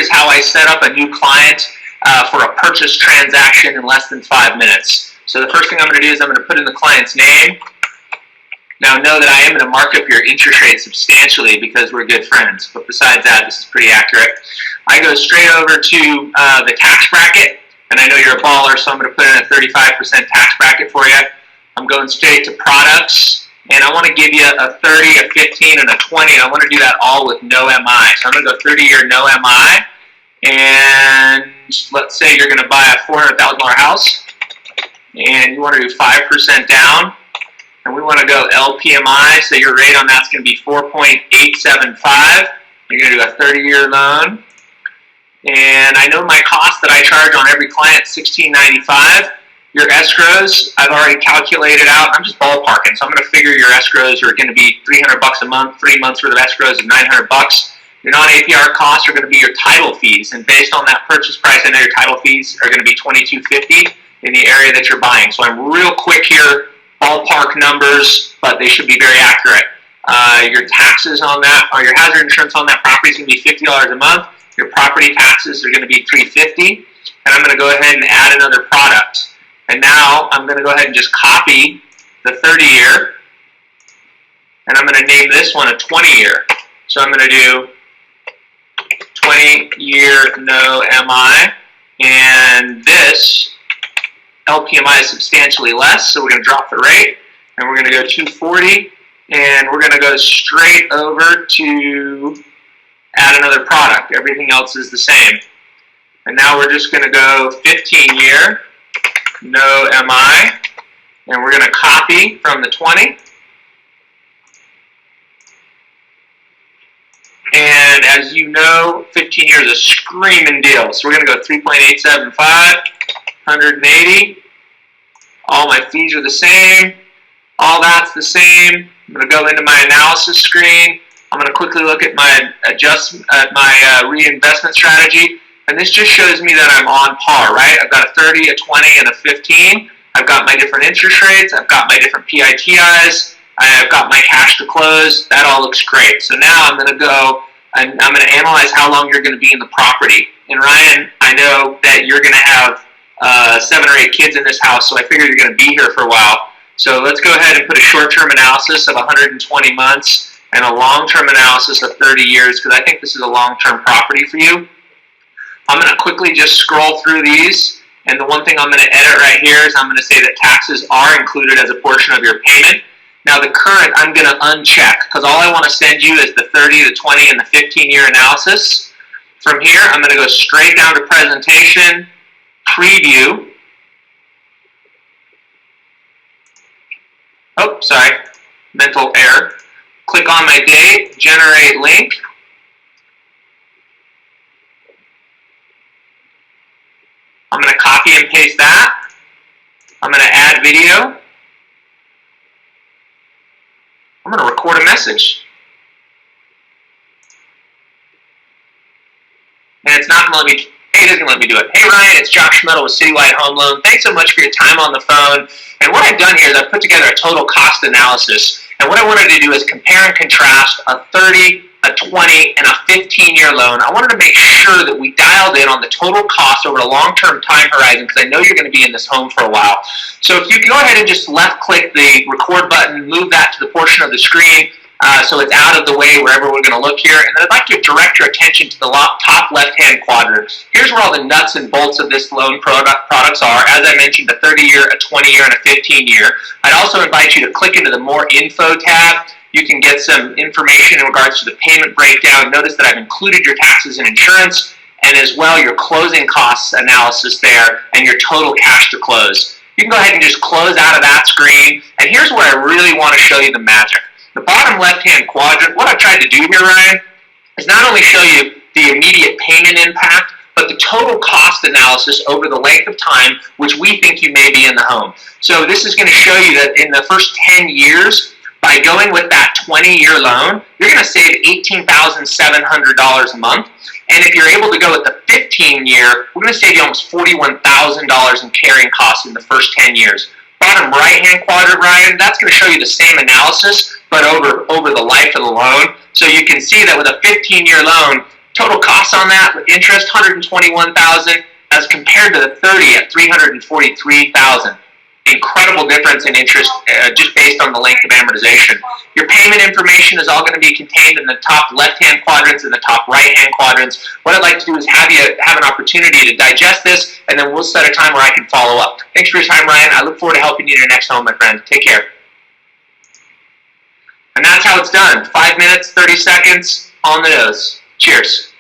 is how I set up a new client for a purchase transaction in less than 5 minutes. So the first thing I'm going to do is I'm going to put in the client's name. Now know that I am going to mark up your interest rate substantially because we're good friends. But besides that, this is pretty accurate. I go straight over to the tax bracket. And I know you're a baller, so I'm going to put in a 35% tax bracket for you. I'm going straight to products. And I want to give you a 30, a 15, and a 20. And I want to do that all with no MI. So I'm going to go 30-year no MI. And let's say you're going to buy a $400,000 house. And you want to do 5% down. And we want to go LPMI. So your rate on that's going to be 4.875. You're going to do a 30-year loan. And I know my cost that I charge on every client, $16.95. Your escrows, I've already calculated out. I'm just ballparking, so I'm going to figure your escrows are going to be $300 a month. 3 months worth of escrows is $900. Your non-APR costs are going to be your title fees, and based on that purchase price, I know your title fees are going to be $22.50 in the area that you're buying. So I'm real quick here, ballpark numbers, but they should be very accurate. Your taxes on that, or your hazard insurance on that property is going to be $50 a month. Your property taxes are going to be $350, and I'm going to go ahead and add another product. And now I'm going to go ahead and just copy the 30-year, and I'm going to name this one a 20-year. So I'm going to do 20-year no MI, and this LPMI is substantially less, so we're going to drop the rate, and we're going to go 240, and we're going to go straight over to add another product. Everything else is the same. And now we're just going to go 15-year no MI, and we're going to copy from the 20. And as you know, 15 years is a screaming deal. So we're going to go 3.875, 180. All my fees are the same. All that's the same. I'm going to go into my analysis screen. I'm going to quickly look at my reinvestment strategy. And this just shows me that I'm on par, right? I've got a 30, a 20, and a 15. I've got my different interest rates. I've got my different PITIs. I've got my cash to close. That all looks great. So now I'm going to go and I'm going to analyze how long you're going to be in the property. And Ryan, I know that you're going to have 7 or 8 kids in this house, so I figure you're going to be here for a while. So let's go ahead and put a short-term analysis of 120 months and a long-term analysis of 30 years because I think this is a long-term property for you. I'm going to quickly just scroll through these, and the one thing I'm going to edit right here is I'm going to say that taxes are included as a portion of your payment. Now the current I'm going to uncheck because all I want to send you is the 30, the 20, and the 15-year analysis. From here, I'm going to go straight down to presentation, preview. Oh, sorry, mental error. Click on my date, generate link. I'm going to copy and paste that. I'm going to add video. I'm going to record a message. And it's not going to let me, hey, it isn't going to let me do it. Hey Ryan, it's Josh Mettle with Citywide Home Loan. Thanks so much for your time on the phone. And what I've done here is I've put together a total cost analysis. And what I wanted to do is compare and contrast a 30, a 20, and a 15-year loan. I wanted to make sure that we dialed in on the total cost over a long-term time horizon because I know you're going to be in this home for a while. So if you can go ahead and just left-click the record button, move that to the portion of the screen so it's out of the way wherever we're going to look here. And then I'd like to direct your attention to the top left-hand quadrant. Here's where all the nuts and bolts of this loan products are. As I mentioned, a 30-year, a 20-year, and a 15-year. I'd also invite you to click into the More Info tab. You can get some information in regards to the payment breakdown. Notice that I've included your taxes and insurance, and as well your closing costs analysis there, and your total cash to close. You can go ahead and just close out of that screen, and here's where I really want to show you the magic. The bottom left-hand quadrant, what I've tried to do here, Ryan, is not only show you the immediate payment impact, but the total cost analysis over the length of time which we think you may be in the home. So this is going to show you that in the first 10 years, by going with that 20-year loan, you're going to save $18,700 a month. And if you're able to go with the 15-year, we're going to save you almost $41,000 in carrying costs in the first 10 years. Bottom right-hand quadrant, Ryan, that's going to show you the same analysis, but over the life of the loan. So you can see that with a 15-year loan, Total costs on that with interest, $121,000 as compared to the 30 at $343,000. Incredible difference in interest just based on the length of amortization. Your payment information is all going to be contained in the top left-hand quadrants and the top right-hand quadrants. What I'd like to do is have an opportunity to digest this, and then we'll set a time where I can follow up. Thanks for your time, Ryan. I look forward to helping you in your next home, my friend. Take care. And that's how it's done. 5 minutes, 30 seconds, on the nose. Cheers.